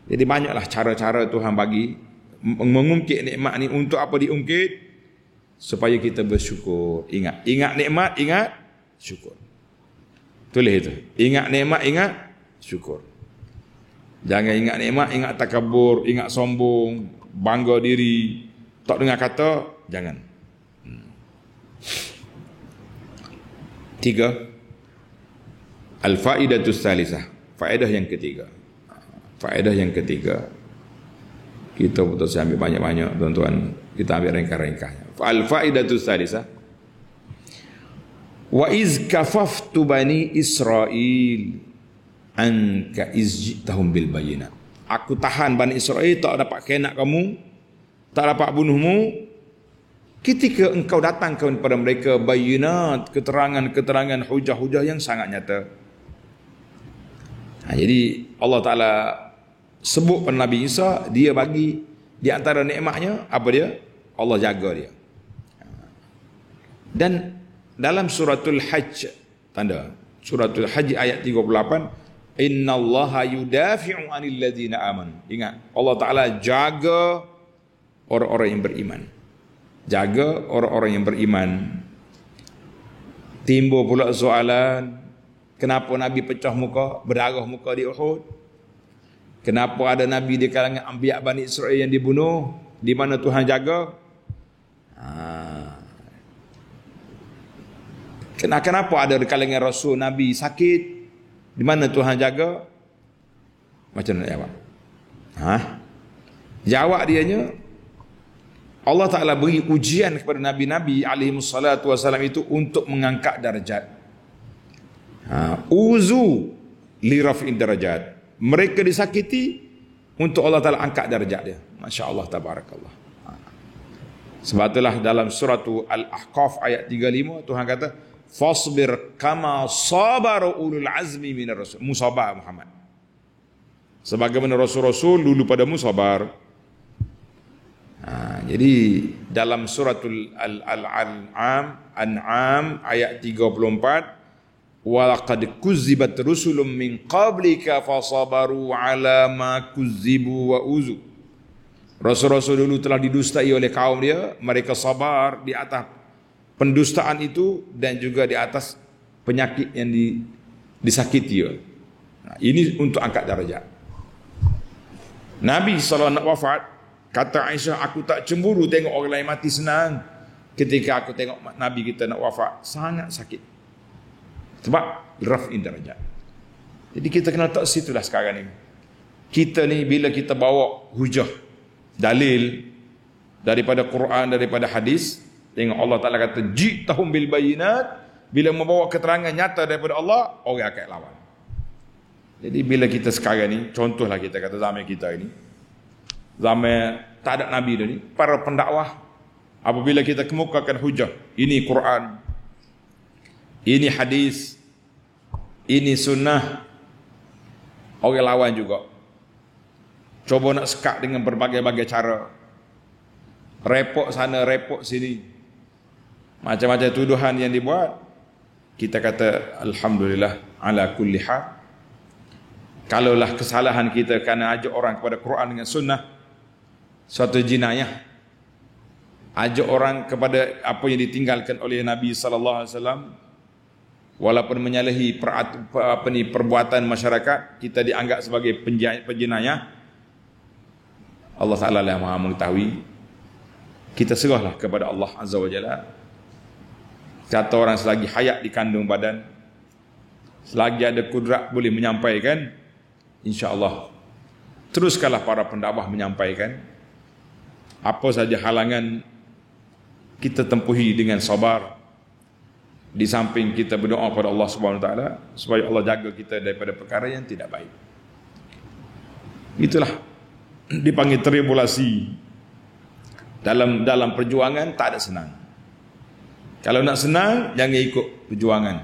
Jadi banyaklah cara-cara Tuhan bagi mengungkit nikmat ni. Untuk apa diungkit? Supaya kita bersyukur. Ingat nikmat, ingat syukur. Tulis itu. Ingat nikmat, ingat syukur. Jangan ingat nikmat, ingat takabur, ingat sombong, bangga diri, tak dengar kata, jangan. 3. Al-faidatus salisah. Faedah yang ketiga. Kita putus ambil banyak-banyak, tuan-tuan. Kita ambil ringkas-ringkasnya. Al-faidatus salisah. Wa iz kafaftu bani Israel anka izjitahum bil bayyinat. Aku tahan Bani Israel tak dapat kena kamu, tak dapat bunuhmu ketika engkau datang kepada mereka bayyinat, keterangan-keterangan, hujah-hujah yang sangat nyata. Jadi Allah Ta'ala sebut pada Nabi Isa, dia bagi di antara nikmatnya apa dia? Allah jaga dia. Dan dalam suratul Hajj, tanda suratul Hajj ayat 38, innallaha yudafi'u 'anil ladzina amanu. Ingat, Allah Ta'ala jaga orang-orang yang beriman. Jaga orang-orang yang beriman. Timbul pula soalan, kenapa Nabi pecah muka, berdarah muka di Uhud? Kenapa ada Nabi di kalangan Anbiya Bani Israel yang dibunuh? Di mana Tuhan jaga? Kenapa ada di kalangan Rasul Nabi sakit? Di mana Tuhan jaga? Macam mana nak jawab? Jawab dianya, Allah Ta'ala beri ujian kepada Nabi-Nabi alaihimussalatu wassalam itu untuk mengangkat darjat. Uzu li raf'in darajat. Mereka disakiti untuk Allah Ta'ala angkat darjat dia. Masya Allah, tabarakallah. Sebab itulah dalam surah Al-Ahqaf ayat 35 Tuhan kata, fasbir kama sabara ulul azmi minar rasul. Musabar Muhammad, sebagaimana rasul-rasul dulu padamu sabar. Jadi dalam suratul An'am ayat 34, walaqad kuzzibat rusulun min qablika fasabaru ala ma kuzzibu wa uzu. Rasul-rasul dulu telah didustai oleh kaum dia, mereka sabar di atas pendustaan itu dan juga di atas penyakit yang disakiti. Ini untuk angkat darjat. Nabi SAW nak wafat, kata Aisyah, aku tak cemburu tengok orang lain mati senang. Ketika aku tengok Nabi kita nak wafat, sangat sakit. Sebab raf'in darajat. Jadi kita kena tak situlah sekarang ni. Kita ni bila kita bawa hujah, dalil daripada Quran, daripada hadis, tengok Allah Ta'ala kata jitahum bil bayinat, bila membawa keterangan nyata daripada Allah, orang akan lawan. Jadi bila kita sekarang ni, contohlah kita kata zaman kita ini, zaman tak ada Nabi dah ni, para pendakwah, apabila kita kemukakan hujah, ini Quran, ini hadis, ini sunnah, orang lawan juga. Coba nak sekat dengan berbagai-bagai cara, repot sana, repot sini, macam-macam tuduhan yang dibuat. Kita kata alhamdulillah ala kulli hal. Kalaulah kesalahan kita kerana ajak orang kepada Quran dengan sunnah, suatu jenayah. Ajak orang kepada apa yang ditinggalkan oleh Nabi sallallahu alaihi wasallam, walaupun menyalahi perbuatan masyarakat, kita dianggap sebagai penjenayah. Allah Ta'ala yang Maha mengetahui. Kita serahlah kepada Allah Azza wa Jalla. Kata orang, selagi hayat di kandung badan, selagi ada kudrat boleh menyampaikan, insya-Allah teruskanlah para pendakwah menyampaikan. Apa saja halangan kita tempuhi dengan sabar. Di samping kita berdoa kepada Allah Subhanahu wa taala supaya Allah jaga kita daripada perkara yang tidak baik. Itulah dipanggil tribulasi. Dalam perjuangan tak ada senang. Kalau nak senang, jangan ikut perjuangan.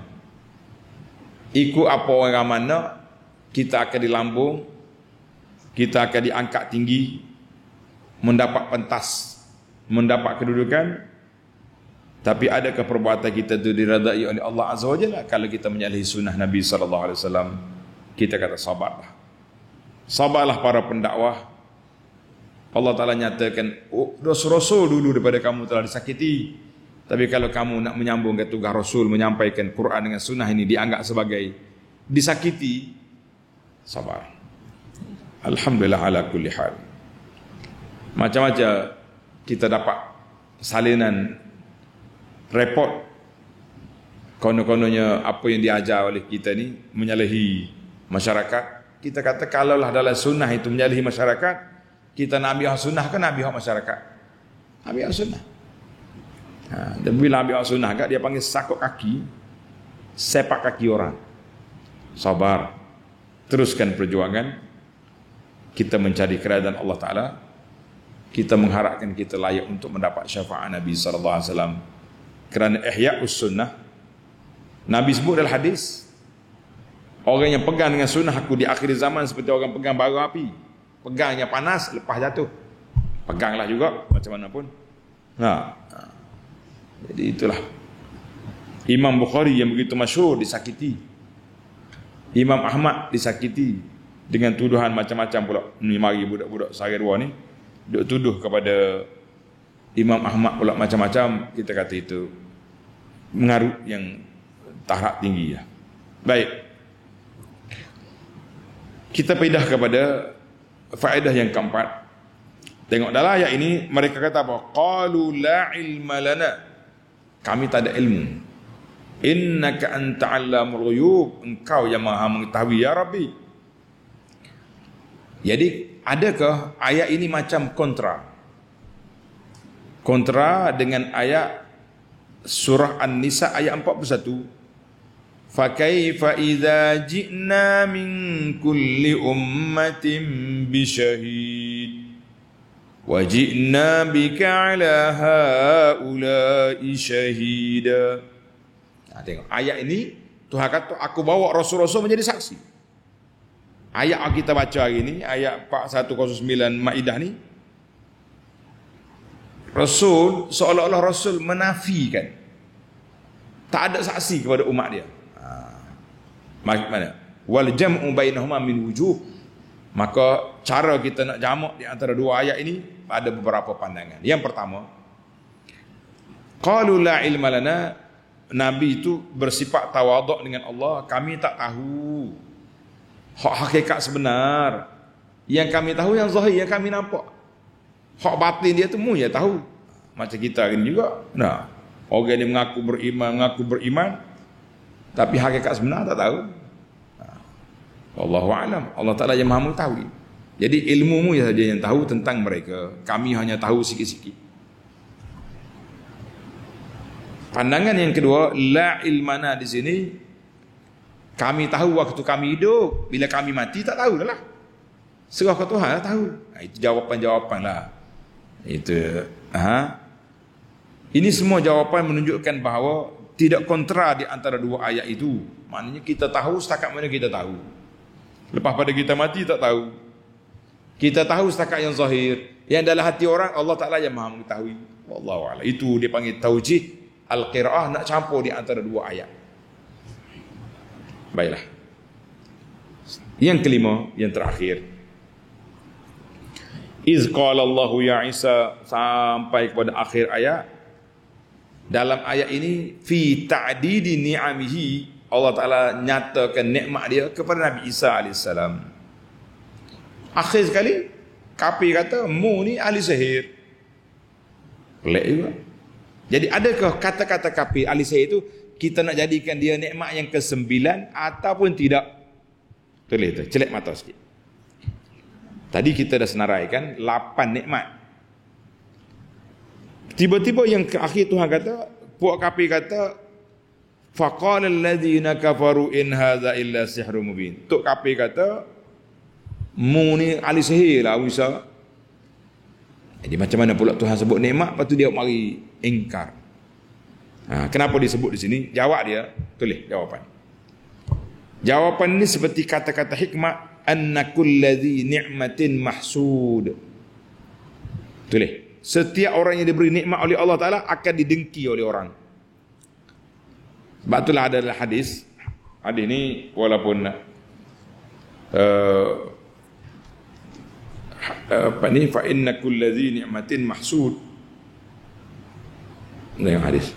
Ikut apa orang mana, kita akan dilambung, kita akan diangkat tinggi, mendapat pentas, mendapat kedudukan. Tapi adakah perbuatan kita itu diredai oleh Allah Azza wa Jalla? Kalau kita menyalahi sunnah Nabi sallallahu alaihi wasallam, kita kata sabarlah. Sabarlah para pendakwah. Allah Ta'ala nyatakan, Rasul dulu daripada kamu telah disakiti. Tapi kalau kamu nak menyambung ke tugas Rasul, menyampaikan Quran dengan sunnah ini dianggap sebagai disakiti, sabar. Alhamdulillah ala kulli hal. Macam-macam kita dapat salinan report, kono-kononya apa yang diajar oleh kita ni menyalahi masyarakat. Kita kata kalaulah dalam sunnah itu menyalahi masyarakat, kita nak ambil hak sunnah kan, ambil hak masyarakat, ambil hak sunnah. Dan bila ambil hak sunnah kan, dia panggil sakut kaki, sepak kaki orang. Sabar. teruskan perjuangan kita mencari keridaan Allah Ta'ala. Kita mengharapkan kita layak untuk mendapat syafaat Nabi SAW. Kerana ihya'us sunnah, Nabi sebut dalam hadis, orang yang pegang dengan sunnah aku di akhir zaman seperti orang pegang bara api. Pegangnya panas, lepas jatuh. Peganglah juga macam mana pun. Jadi itulah. Imam Bukhari yang begitu masyhur disakiti. Imam Ahmad disakiti dengan tuduhan macam-macam pula. Ni mari budak-budak sehari dua ni duk tuduh kepada Imam Ahmad pula macam-macam. Kita kata itu mengarut yang tahap tinggi ya. Baik. Kita pindah kepada faedah yang keempat. Tengok dalam ayat ini mereka kata apa? Qalu la ilma lana. Kami tak ada ilmu. Innaka anta 'allamul ghuyub. Engkau yang Maha mengetahui ya Rabbi. Jadi adakah ayat ini macam kontra dengan ayat surah An-Nisa ayat 41? Fa kaifa idza ji'na min kulli ummatin bi syahid wa ji'na bika 'ala haula'i syahida. Tengok ayat ini Tuhan kata aku bawa rasul-rasul menjadi saksi. Ayat yang kita baca hari ini, ayat 4109 Maidah ni, Rasul seolah-olah Rasul menafikan, tak ada saksi kepada umat dia. Mana? Wal jam'u bainahuma min wujuh. Maka cara kita nak jamak di antara dua ayat ini ada beberapa pandangan. Yang pertama, qalu la ilma lana. Nabi itu bersifat tawaduk dengan Allah. Kami tak tahu hak hakikat sebenar. Yang kami tahu yang zahir, yang kami nampak. Hak batin dia tu mu ya tahu. Macam kita ini juga. Nah, orang yang mengaku beriman, tapi hakikat sebenar tak tahu. Wallahu a'lam. Allah Ta'ala yang Maha mengetahui. Jadi ilmumu ya saja yang tahu tentang mereka. Kami hanya tahu sikit-sikit. Pandangan yang kedua, la ilmana di sini, kami tahu waktu kami hidup, bila kami mati tak tahu dah lah. Serah ke Tuhan tahu. Itu jawapan-jawapan lah. Itu. Ini semua jawapan menunjukkan bahawa tidak kontra di antara dua ayat itu. Maknanya kita tahu setakat mana kita tahu. Lepas pada kita mati tak tahu. Kita tahu setakat yang zahir. Yang dalam hati orang Allah Ta'ala yang Maha mengetahui. Wallahu a'lam. Itu dia panggil taujih al-qiraah, nak campur di antara dua ayat. Baiklah. Yang kelima, yang terakhir. Iz qala Allahu ya Isa, sampai kepada akhir ayat. Dalam ayat ini fi ta'didi ni'amihi, Allah Ta'ala nyatakan nikmat dia kepada Nabi Isa AS. Akhir sekali kafir kata mu ni ahli sihir. Pelik juga. Jadi adakah kata-kata kafir ahli sihir itu kita nak jadikan dia nikmat yang ke-9 ataupun tidak? Tulis tu, celak mata sikit. Tadi kita dah senaraikan 8 nikmat. Tiba-tiba yang ke akhir Tuhan kata, puak kafir kata, faqala alladhina kafaru in hadza illa sihrun mubin. Tok kafir kata, mu ni ahli sihir lah Musa. Jadi macam mana pula Tuhan sebut nikmat, lepas tu dia mari ingkar. Kenapa disebut di sini? Jawab dia, tulis jawapan. Jawapan ni seperti kata-kata hikmah, anna kulladhi ni'matin mahsud. Tulis, setiap orang yang diberi nikmat oleh Allah Ta'ala akan didengki oleh orang. Sebab itulah ada hadis. Hadis ni walaupun apa ni, fa inna kulladhi ni'matin mahsud. Ini yang hadis.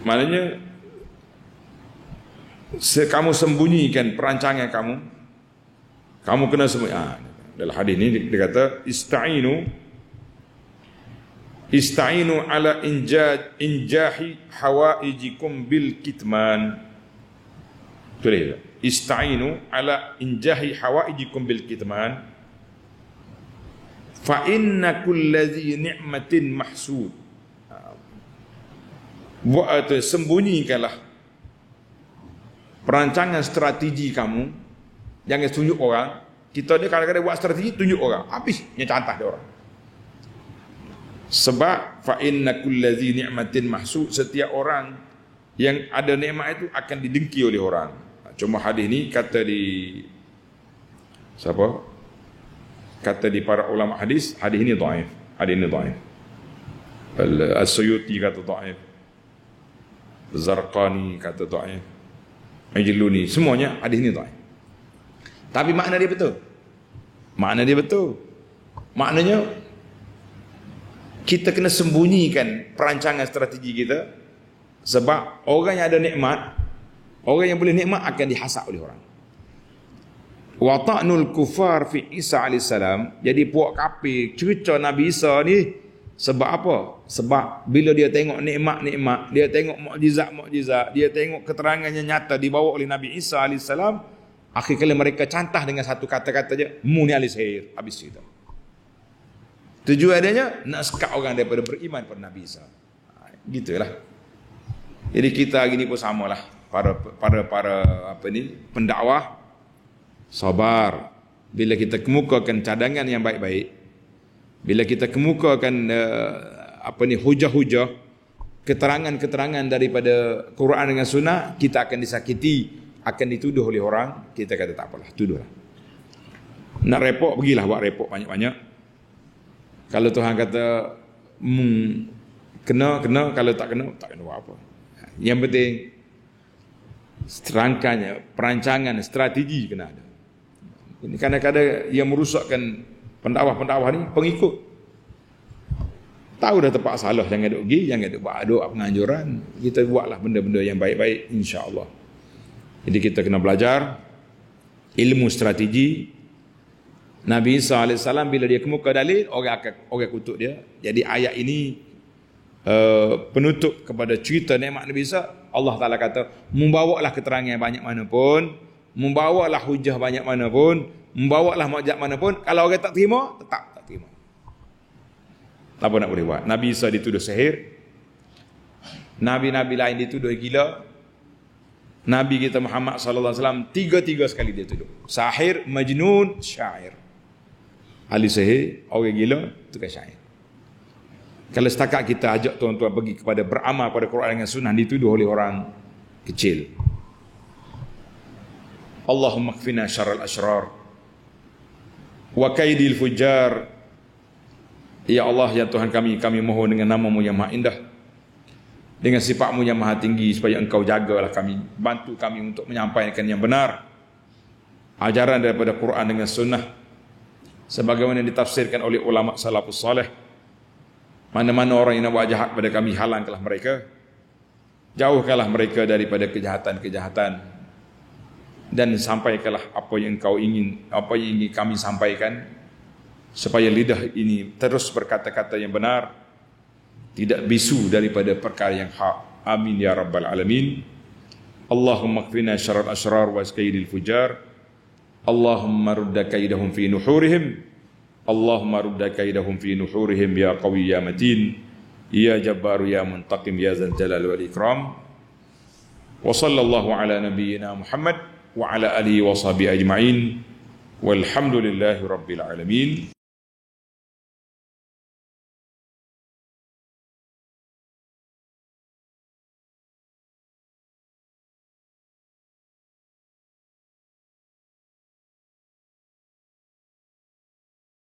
Maknanya kamu sembunyikan perancangan kamu kena sembunyi. Dalam hadis ni dia kata ista'inu ala injahi hawaijikum bil kitman. Tulis, ista'inu ala injahi hawaijikum bil kitman fa inna kulladhi ni'matin mahsud. buat atau sembunyikanlah perancangan strategi kamu, jangan tunjuk orang. Kita ni kadang-kadang buat strategi tunjuk orang, habisnya cantah dia orang. Sebab fa inna kulladzi ni'matin mahsud, setiap orang yang ada nikmat itu akan didengki oleh orang. Cuma hadis ni kata di siapa? Kata di para ulama hadis ini dhaif. Hadis ini dhaif. As-Suyuti kata dhaif. Zarqani kata dhaif. Ajluni, semuanya hadis ini dhaif. Tapi makna dia betul. Makna dia betul. Maknanya kita kena sembunyikan perancangan strategi kita, sebab orang yang ada nikmat, orang yang boleh nikmat akan dihasap oleh orang. Wa ta'nul kufar fi Isa alaihissalam, jadi puak kafir cerca Nabi Isa ni sebab apa? Sebab bila dia tengok nikmat-nikmat, dia tengok mukjizat-mukjizat, dia tengok keterangan yang nyata dibawa oleh Nabi Isa alaihissalam, akhir kali mereka cantah dengan satu kata-kata je, mu ni ahli sihir, habis cerita. Tujuannya nak sekat orang daripada beriman pada Nabi Isa. Gitulah. Jadi kita hari ni pun samalah, para pendakwah, sabar bila kita kemukakan cadangan yang baik-baik, bila kita kemukakan hujah-hujah, keterangan-keterangan daripada Quran dengan Sunnah, kita akan disakiti, akan dituduh oleh orang. Kita kata tak apalah, tuduhlah. Nak repot, pergilah buat repot banyak-banyak. Kalau Tuhan kata kena, kalau tak kena buat apa. Yang penting rangkanya, perancangan, strategi kena ada. Ini kadang-kadang yang merusakkan pendakwah-pendakwah ni pengikut. Tahu dah tepat salah, jangan duk pergi, jangan duk buat doa penganjuran. Kita buatlah benda-benda yang baik-baik, insya-Allah. Jadi kita kena belajar ilmu strategi. Nabi Isa AS bila dia kemuka dalil, orang kutuk dia. Jadi ayat ini penutup kepada cerita nikmat Nabi Isa. Allah Ta'ala kata, membawalah keterangan yang banyak mana pun, membawalah hujah banyak mana pun, membawalah mukjizat mana pun, kalau orang tak terima, tetap tak terima. Tak apa nak boleh buat. Nabi Isa dituduh sihir, Nabi-Nabi lain dituduh gila, Nabi kita Muhammad SAW tiga sekali dia tuduh. Sahir, majnun, syair. Ahli sihir, orang gila, tukang syair. Kalau setakat kita ajak tuan-tuan pergi kepada beramal pada Quran dengan Sunnah, dituduh oleh orang kecil. Allahumma kfina syarral asyrar wa kaidil fujar. Ya Allah, ya Tuhan kami mohon dengan nama-Mu yang maha indah, dengan sifat-Mu yang maha tinggi, supaya Engkau jagalah kami, bantu kami untuk menyampaikan yang benar, ajaran daripada Quran dengan Sunnah, sebagaimana ditafsirkan oleh ulama salafus salih. Mana-mana orang yang nak buat jahat pada kami, halangkanlah mereka, jauhkanlah mereka daripada kejahatan-kejahatan, dan sampaikanlah apa yang Engkau ingin, apa yang ingin kami sampaikan, supaya lidah ini terus berkata-kata yang benar, tidak bisu daripada perkara yang hak. Amin ya rabbal alamin. Allahumma kfina syarral asyrar wa kaidil fujar. Allahumma rudda kaidahum fi nuhurihim. Allahumma rudda kaidahum fi nuhurihim ya qawi ya matin ya jabbar ya muntaqim ya zal jalal wal ikram. Wa sallallahu ala nabiyyina Muhammad wa ala alihi wa sahbihi ajma'in. Walhamdulillahi rabbil alamin.